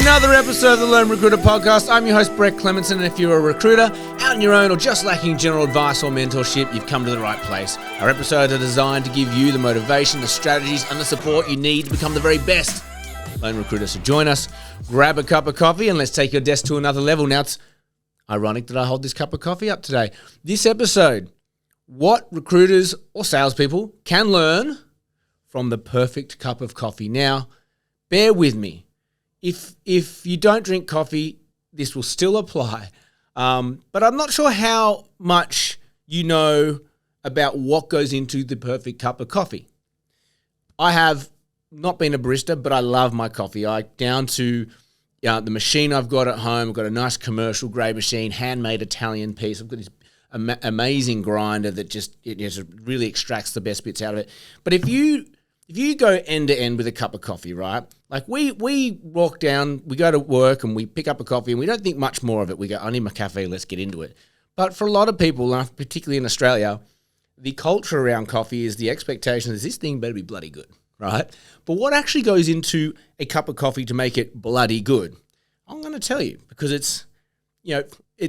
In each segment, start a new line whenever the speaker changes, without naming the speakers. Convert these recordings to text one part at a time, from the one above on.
another episode of the Lone Recruiter Podcast. I'm your host, Brett Clemenson, and if you're a recruiter, out on your own, or just lacking general advice or mentorship, you've come to the right place. Our episodes are designed to give you the motivation, the strategies, and the support you need to become the very best Lone Recruiter. So join us, grab a cup of coffee, and let's take your desk to another level. Now, it's ironic that I hold this cup of coffee up today. This episode, what recruiters or salespeople can learn from the perfect cup of coffee. Now, bear with me. If you don't drink coffee, this will still apply. But I'm not sure how much you know about what goes into the perfect cup of coffee. I have not been a barista, but I love my coffee. Down to the machine I've got at home. I've got a nice commercial grade machine, handmade Italian piece. I've got this amazing grinder that just really extracts the best bits out of it. But if you go end to end with a cup of coffee, right? Like we walk down, we go to work and we pick up a coffee and we don't think much more of it. We go, I need my cafe, let's get into it. But for a lot of people, particularly in Australia, the culture around coffee is the expectation is this thing better be bloody good, right? But what actually goes into a cup of coffee to make it bloody good? I'm going to tell you, because it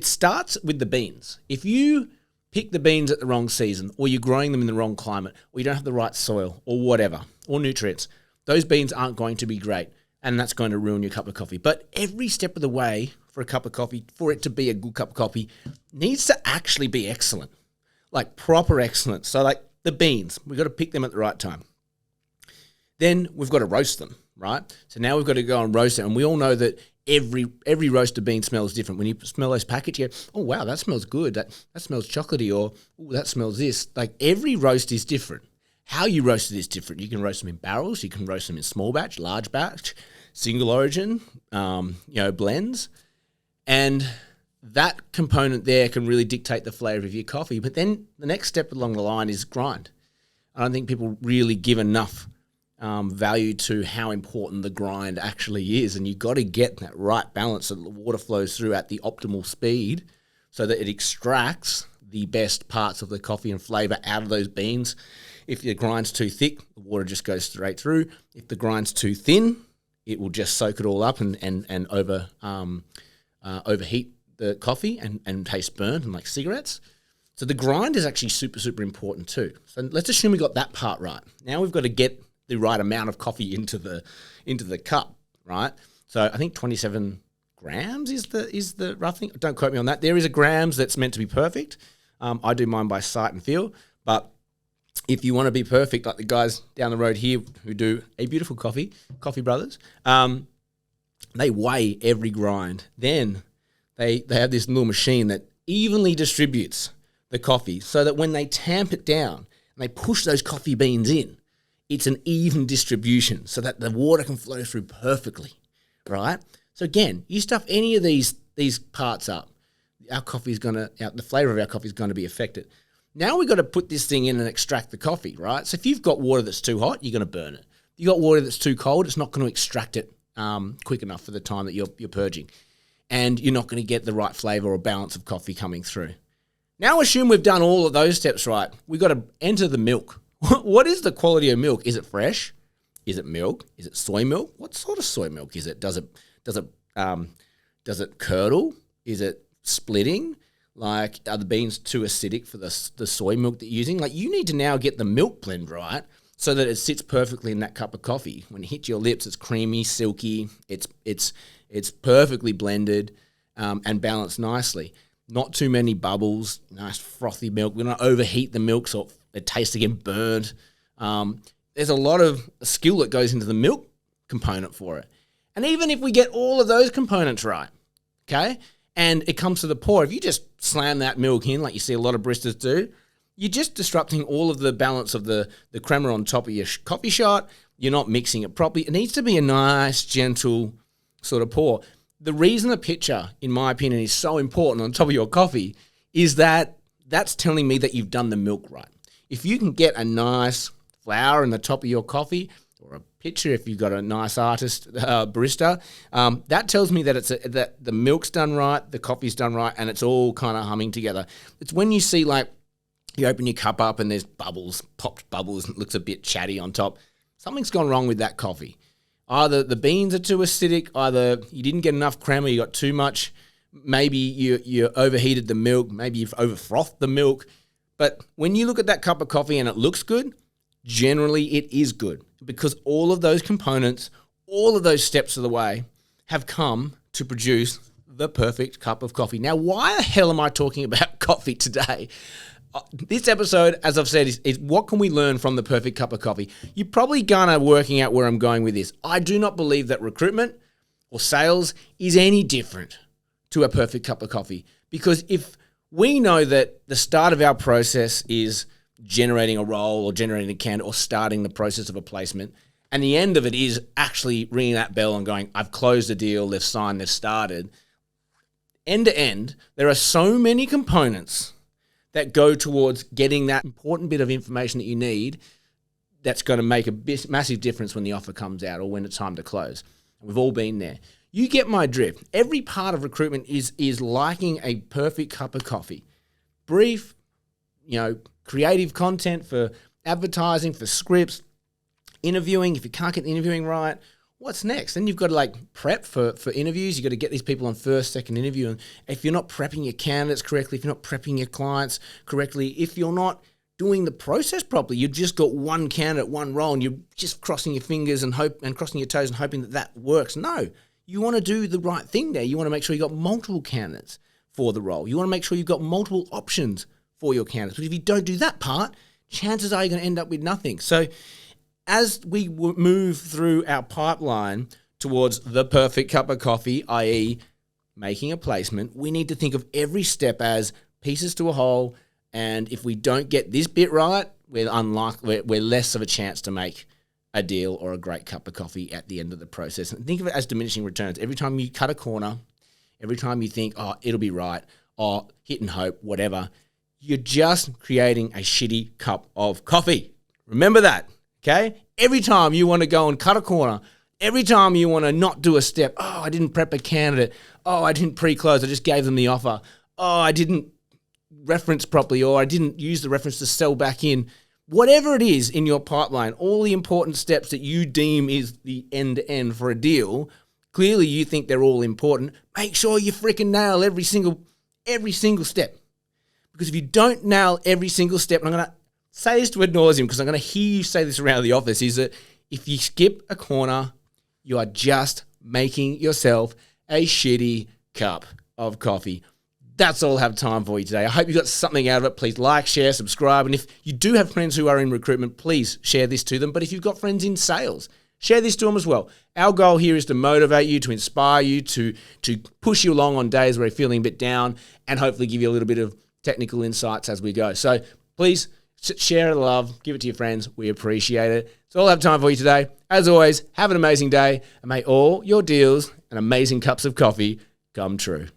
starts with the beans. If you pick the beans at the wrong season, or you're growing them in the wrong climate, or you don't have the right soil, or whatever, or nutrients, those beans aren't going to be great, and that's going to ruin your cup of coffee. But every step of the way for a cup of coffee, for it to be a good cup of coffee, needs to actually be excellent, like proper excellence. So like the beans, we've got to pick them at the right time. Then we've got to roast them, right? So now we've got to go and roast it, and we all know that every roasted bean smells different. When you smell those packets, you go, oh, wow, that smells good. That smells chocolatey, or oh, that smells this. Like every roast is different. How you roast it is different. You can roast them in barrels. You can roast them in small batch, large batch, single origin, blends. And that component there can really dictate the flavor of your coffee. But then the next step along the line is grind. I don't think people really give enough value to how important the grind actually is, and you've got to get that right balance so that the water flows through at the optimal speed so that it extracts the best parts of the coffee and flavor out of those beans. If the grind's too thick, the water just goes straight through. If the grind's too thin, it will just soak it all up and overheat the coffee and taste burnt and like cigarettes. So the grind is actually super, super important too. So let's assume we got that part right. Now we've got to get the right amount of coffee into the cup, right? So I think 27 grams is the rough thing. Don't quote me on that. There is a grams that's meant to be perfect. I do mine by sight and feel, but if you want to be perfect, like the guys down the road here who do a beautiful Coffee Brothers, they weigh every grind. Then they have this little machine that evenly distributes the coffee so that when they tamp it down and they push those coffee beans in, it's an even distribution so that the water can flow through perfectly, right? So again, you stuff any of these parts up, the flavor of our coffee is going to be affected. Now we've got to put this thing in and extract the coffee, right? So if you've got water that's too hot, you're going to burn it. If you've got water that's too cold, it's not going to extract it quick enough for the time that you're purging. And you're not going to get the right flavor or balance of coffee coming through. Now assume we've done all of those steps right. We've got to enter the milk. What is the quality of milk? Is it fresh? Is it milk? Is it soy milk? What sort of soy milk is it? Does it curdle? Is it splitting? Like, are the beans too acidic for the soy milk that you're using? Like, you need to now get the milk blend right so that it sits perfectly in that cup of coffee. When it hits your lips, it's creamy, silky. It's perfectly blended and balanced nicely. Not too many bubbles. Nice frothy milk. We're not overheat the milk so it tastes again burnt. There's a lot of skill that goes into the milk component for it. And even if we get all of those components right, okay, and it comes to the pour, if you just slam that milk in like you see a lot of baristas do, you're just disrupting all of the balance of the crema on top of your coffee shot. You're not mixing it properly. It needs to be a nice, gentle sort of pour. The reason a pitcher, in my opinion, is so important on top of your coffee is that that's telling me that you've done the milk right. If you can get a nice flour in the top of your coffee, or a pitcher if you've got a nice artist barista, that tells me that that the milk's done right, the coffee's done right, and it's all kind of humming together. It's when you see, like, you open your cup up and there's bubbles, popped bubbles, and it looks a bit chatty on top. Something's gone wrong with that coffee. Either the beans are too acidic, either you didn't get enough crema, you got too much, maybe you overheated the milk, maybe you've over-frothed the milk. But when you look at that cup of coffee and it looks good, generally it is good because all of those components, all of those steps of the way have come to produce the perfect cup of coffee. Now, why the hell am I talking about coffee today? This episode, as I've said, is what can we learn from the perfect cup of coffee? You're probably gonna working out where I'm going with this. I do not believe that recruitment or sales is any different to a perfect cup of coffee. Because if we know that the start of our process is generating a role or generating a candidate or starting the process of a placement, and the end of it is actually ringing that bell and going, I've closed the deal, they've signed, they've started. End to end, there are so many components that go towards getting that important bit of information that you need that's going to make a massive difference when the offer comes out or when it's time to close. We've all been there. You get my drift. Every part of recruitment is liking a perfect cup of coffee. Brief, creative content for advertising, for scripts, interviewing. If you can't get the interviewing right, what's next? Then you've got to prep for interviews. You've got to get these people on first, second interview. And if you're not prepping your candidates correctly, if you're not prepping your clients correctly, if you're not doing the process properly, you've just got one candidate, one role, and you're just crossing your fingers and crossing your toes and hoping that works. No, you want to do the right thing there. You want to make sure you've got multiple candidates for the role. You want to make sure you've got multiple options for your candidates. But if you don't do that part, chances are you're going to end up with nothing. So as we move through our pipeline towards the perfect cup of coffee, i.e. making a placement, we need to think of every step as pieces to a whole. And if we don't get this bit right, we're less of a chance to make a deal or a great cup of coffee at the end of the process. And think of it as diminishing returns. Every time you cut a corner, every time you think, oh, it'll be right, or hit and hope, whatever, you're just creating a shitty cup of coffee. Remember that. Okay? Every time you want to go and cut a corner, every time you want to not do a step, oh, I didn't prep a candidate, oh, I didn't pre-close, I just gave them the offer, oh, I didn't reference properly, or I didn't use the reference to sell back in. Whatever it is in your pipeline, all the important steps that you deem is the end-to-end for a deal, clearly you think they're all important. Make sure you freaking nail every single step. Because if you don't nail every single step, and I'm going to say this to ad nauseum because I'm going to hear you say this around the office, is that if you skip a corner, you are just making yourself a shitty cup of coffee. That's all I have time for you today. I hope you got something out of it. Please like, share, subscribe. And if you do have friends who are in recruitment, please share this to them. But if you've got friends in sales, share this to them as well. Our goal here is to motivate you, to inspire you, to push you along on days where you're feeling a bit down, and hopefully give you a little bit of technical insights as we go. So please share the love, give it to your friends. We appreciate it. That's all I have time for you today. As always, have an amazing day, and may all your deals and amazing cups of coffee come true.